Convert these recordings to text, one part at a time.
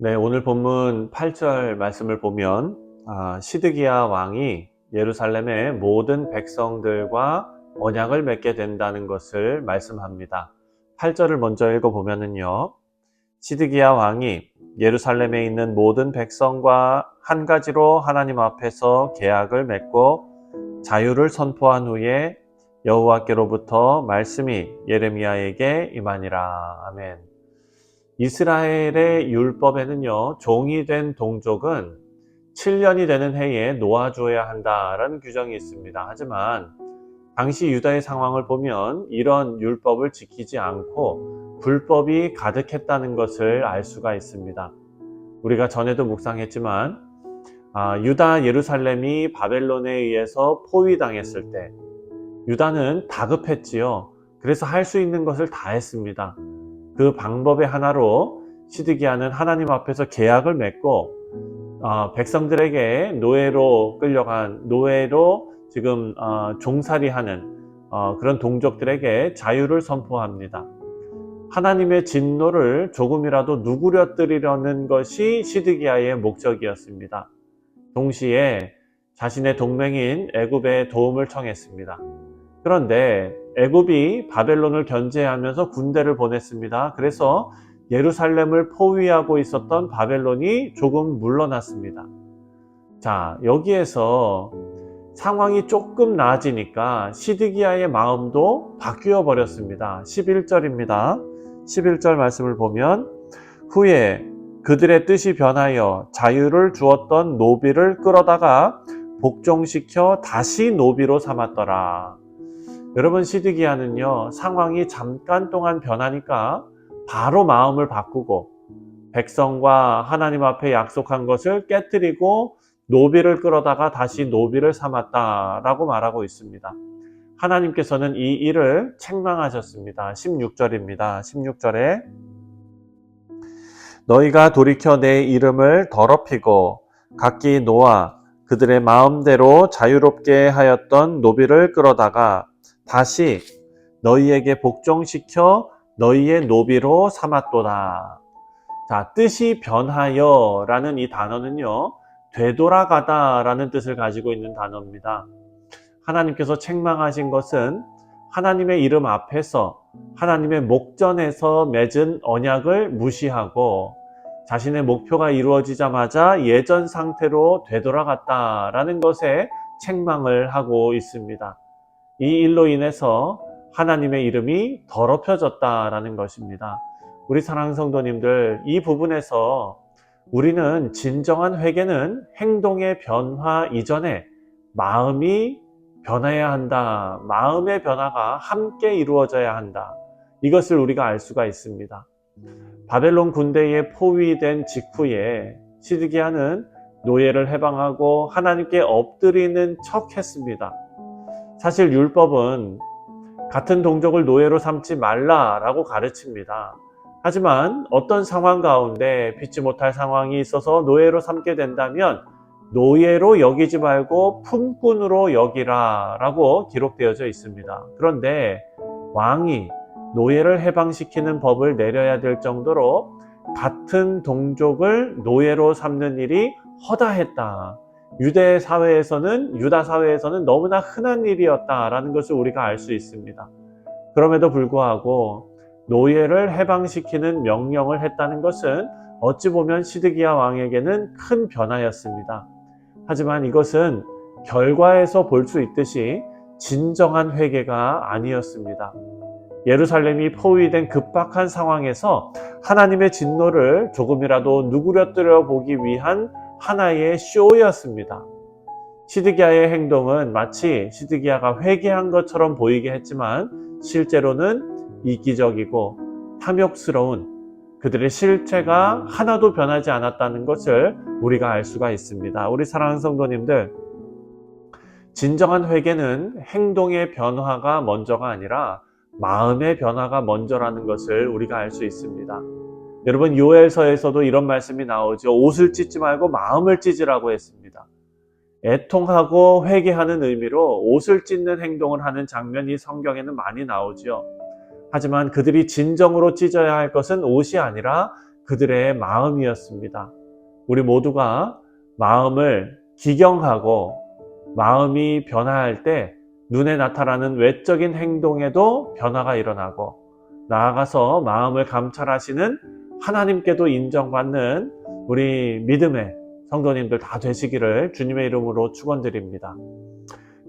네, 오늘 본문 8절 말씀을 보면 시드기야 왕이 예루살렘의 모든 백성들과 언약을 맺게 된다는 것을 말씀합니다. 8절을 먼저 읽어보면요. 시드기야 왕이 예루살렘에 있는 모든 백성과 한 가지로 하나님 앞에서 계약을 맺고 자유를 선포한 후에 여호와께로부터 말씀이 예레미야에게 임하니라. 아멘. 이스라엘의 율법에는요, 종이 된 동족은 7년이 되는 해에 놓아줘야 한다라는 규정이 있습니다. 하지만 당시 유다의 상황을 보면 이런 율법을 지키지 않고 불법이 가득했다는 것을 알 수가 있습니다. 우리가 전에도 묵상했지만 유다 예루살렘이 바벨론에 의해서 포위당했을 때 유다는 다급했지요. 그래서 할 수 있는 것을 다 했습니다. 그 방법의 하나로 시드기야는 하나님 앞에서 계약을 맺고 백성들에게 노예로 지금 종살이하는 그런 동족들에게 자유를 선포합니다. 하나님의 진노를 조금이라도 누그러뜨리려는 것이 시드기야의 목적이었습니다. 동시에 자신의 동맹인 애굽의 도움을 청했습니다. 그런데 애굽이 바벨론을 견제하면서 군대를 보냈습니다. 그래서 예루살렘을 포위하고 있었던 바벨론이 조금 물러났습니다. 자, 여기에서 상황이 조금 나아지니까 시드기야의 마음도 바뀌어 버렸습니다. 11절입니다. 11절 말씀을 보면 후에 그들의 뜻이 변하여 자유를 주었던 노비를 끌어다가 복종시켜 다시 노비로 삼았더라. 여러분, 시드기야는요, 상황이 잠깐 동안 변하니까 바로 마음을 바꾸고 백성과 하나님 앞에 약속한 것을 깨뜨리고 노비를 끌어다가 다시 노비를 삼았다라고 말하고 있습니다. 하나님께서는 이 일을 책망하셨습니다. 16절입니다. 16절에 너희가 돌이켜 내 이름을 더럽히고 각기 놓아 그들의 마음대로 자유롭게 하였던 노비를 끌어다가 다시 너희에게 복종시켜 너희의 노비로 삼았도다. 자, 뜻이 변하여 라는 이 단어는요, 되돌아가다 라는 뜻을 가지고 있는 단어입니다. 하나님께서 책망하신 것은 하나님의 이름 앞에서 하나님의 목전에서 맺은 언약을 무시하고 자신의 목표가 이루어지자마자 예전 상태로 되돌아갔다라는 것에 책망을 하고 있습니다. 이 일로 인해서 하나님의 이름이 더럽혀졌다라는 것입니다. 우리 사랑하는 성도님들, 이 부분에서 우리는 진정한 회개는 행동의 변화 이전에 마음이 변해야 한다. 마음의 변화가 함께 이루어져야 한다. 이것을 우리가 알 수가 있습니다. 바벨론 군대에 포위된 직후에 시드기야는 노예를 해방하고 하나님께 엎드리는 척 했습니다. 사실 율법은 같은 동족을 노예로 삼지 말라라고 가르칩니다. 하지만 어떤 상황 가운데 피치 못할 상황이 있어서 노예로 삼게 된다면 노예로 여기지 말고 품꾼으로 여기라 라고 기록되어져 있습니다. 그런데 왕이 노예를 해방시키는 법을 내려야 될 정도로 같은 동족을 노예로 삼는 일이 허다했다. 유다 사회에서는 너무나 흔한 일이었다라는 것을 우리가 알 수 있습니다. 그럼에도 불구하고 노예를 해방시키는 명령을 했다는 것은 어찌 보면 시드기야 왕에게는 큰 변화였습니다. 하지만 이것은 결과에서 볼 수 있듯이 진정한 회개가 아니었습니다. 예루살렘이 포위된 급박한 상황에서 하나님의 진노를 조금이라도 누그러뜨려 보기 위한 하나의 쇼였습니다. 시드기야의 행동은 마치 시드기야가 회개한 것처럼 보이게 했지만 실제로는 이기적이고 탐욕스러운 그들의 실체가 하나도 변하지 않았다는 것을 우리가 알 수가 있습니다. 우리 사랑하는 성도님들, 진정한 회개는 행동의 변화가 먼저가 아니라 마음의 변화가 먼저라는 것을 우리가 알 수 있습니다. 여러분, 요엘서에서도 이런 말씀이 나오죠. 옷을 찢지 말고 마음을 찢으라고 했습니다. 애통하고 회개하는 의미로 옷을 찢는 행동을 하는 장면이 성경에는 많이 나오죠. 하지만 그들이 진정으로 찢어야 할 것은 옷이 아니라 그들의 마음이었습니다. 우리 모두가 마음을 기경하고 마음이 변화할 때 눈에 나타나는 외적인 행동에도 변화가 일어나고 나아가서 마음을 감찰하시는 하나님께도 인정받는 우리 믿음의 성도님들 다 되시기를 주님의 이름으로 축원드립니다.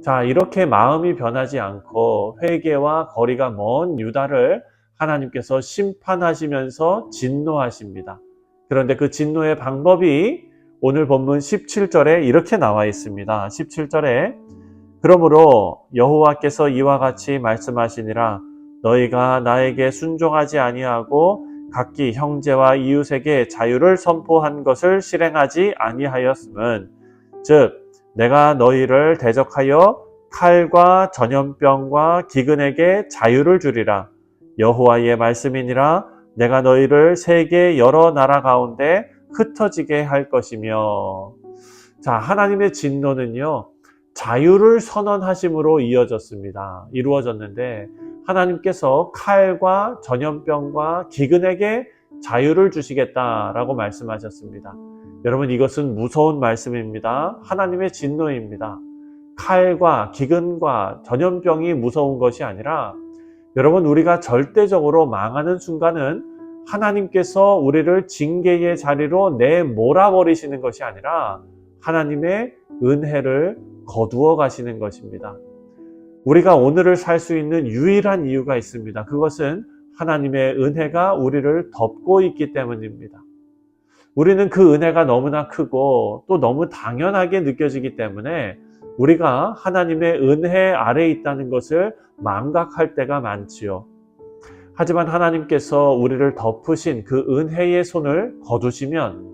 자, 이렇게 마음이 변하지 않고 회개와 거리가 먼 유다를 하나님께서 심판하시면서 진노하십니다. 그런데 그 진노의 방법이 오늘 본문 17절에 이렇게 나와 있습니다. 17절에 그러므로 여호와께서 이와 같이 말씀하시니라 너희가 나에게 순종하지 아니하고 각기 형제와 이웃에게 자유를 선포한 것을 실행하지 아니하였음은 즉 내가 너희를 대적하여 칼과 전염병과 기근에게 자유를 주리라. 여호와의 말씀이니라 내가 너희를 세계 여러 나라 가운데 흩어지게 할 것이며. 자, 하나님의 진노는요 자유를 선언하심으로 이루어졌는데 하나님께서 칼과 전염병과 기근에게 자유를 주시겠다라고 말씀하셨습니다. 여러분, 이것은 무서운 말씀입니다. 하나님의 진노입니다. 칼과 기근과 전염병이 무서운 것이 아니라 여러분, 우리가 절대적으로 망하는 순간은 하나님께서 우리를 징계의 자리로 내몰아버리시는 것이 아니라 하나님의 은혜를 거두어 가시는 것입니다. 우리가 오늘을 살 수 있는 유일한 이유가 있습니다. 그것은 하나님의 은혜가 우리를 덮고 있기 때문입니다. 우리는 그 은혜가 너무나 크고 또 너무 당연하게 느껴지기 때문에 우리가 하나님의 은혜 아래에 있다는 것을 망각할 때가 많지요. 하지만 하나님께서 우리를 덮으신 그 은혜의 손을 거두시면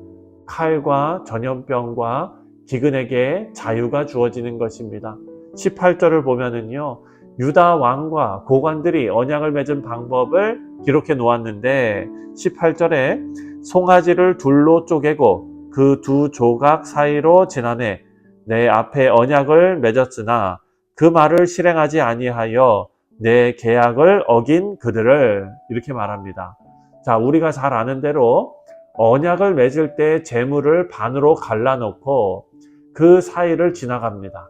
칼과 전염병과 기근에게 자유가 주어지는 것입니다. 18절을 보면은요, 유다 왕과 고관들이 언약을 맺은 방법을 기록해 놓았는데 18절에 송아지를 둘로 쪼개고 그 두 조각 사이로 지나내 내 앞에 언약을 맺었으나 그 말을 실행하지 아니하여 내 계약을 어긴 그들을, 이렇게 말합니다. 자, 우리가 잘 아는 대로 언약을 맺을 때 재물을 반으로 갈라놓고 그 사이를 지나갑니다.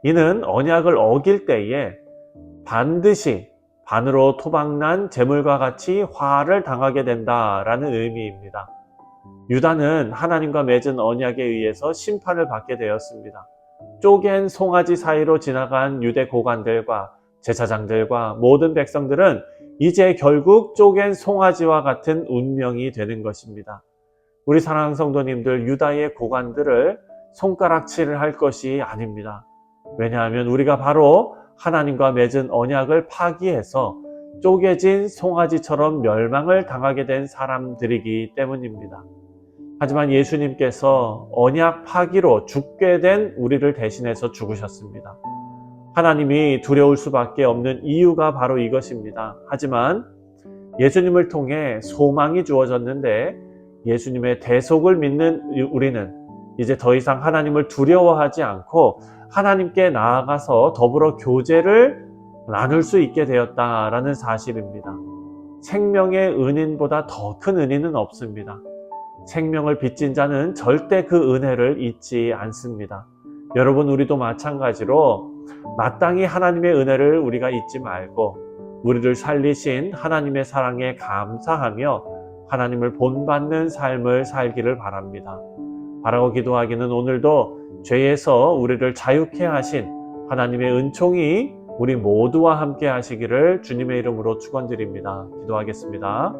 이는 언약을 어길 때에 반드시 반으로 토막난 재물과 같이 화를 당하게 된다라는 의미입니다. 유다는 하나님과 맺은 언약에 의해서 심판을 받게 되었습니다. 쪼갠 송아지 사이로 지나간 유대 고관들과 제사장들과 모든 백성들은 이제 결국 쪼갠 송아지와 같은 운명이 되는 것입니다. 우리 사랑하는 성도님들, 유다의 고관들을 손가락질을 할 것이 아닙니다. 왜냐하면 우리가 바로 하나님과 맺은 언약을 파기해서 쪼개진 송아지처럼 멸망을 당하게 된 사람들이기 때문입니다. 하지만 예수님께서 언약 파기로 죽게 된 우리를 대신해서 죽으셨습니다. 하나님이 두려울 수밖에 없는 이유가 바로 이것입니다. 하지만 예수님을 통해 소망이 주어졌는데 예수님의 대속을 믿는 우리는 이제 더 이상 하나님을 두려워하지 않고 하나님께 나아가서 더불어 교제를 나눌 수 있게 되었다라는 사실입니다. 생명의 은인보다 더 큰 은인은 없습니다. 생명을 빚진 자는 절대 그 은혜를 잊지 않습니다. 여러분, 우리도 마찬가지로 마땅히 하나님의 은혜를 우리가 잊지 말고 우리를 살리신 하나님의 사랑에 감사하며 하나님을 본받는 삶을 살기를 바랍니다. 바라고 기도하기는 오늘도 죄에서 우리를 자유케 하신 하나님의 은총이 우리 모두와 함께 하시기를 주님의 이름으로 축원드립니다. 기도하겠습니다.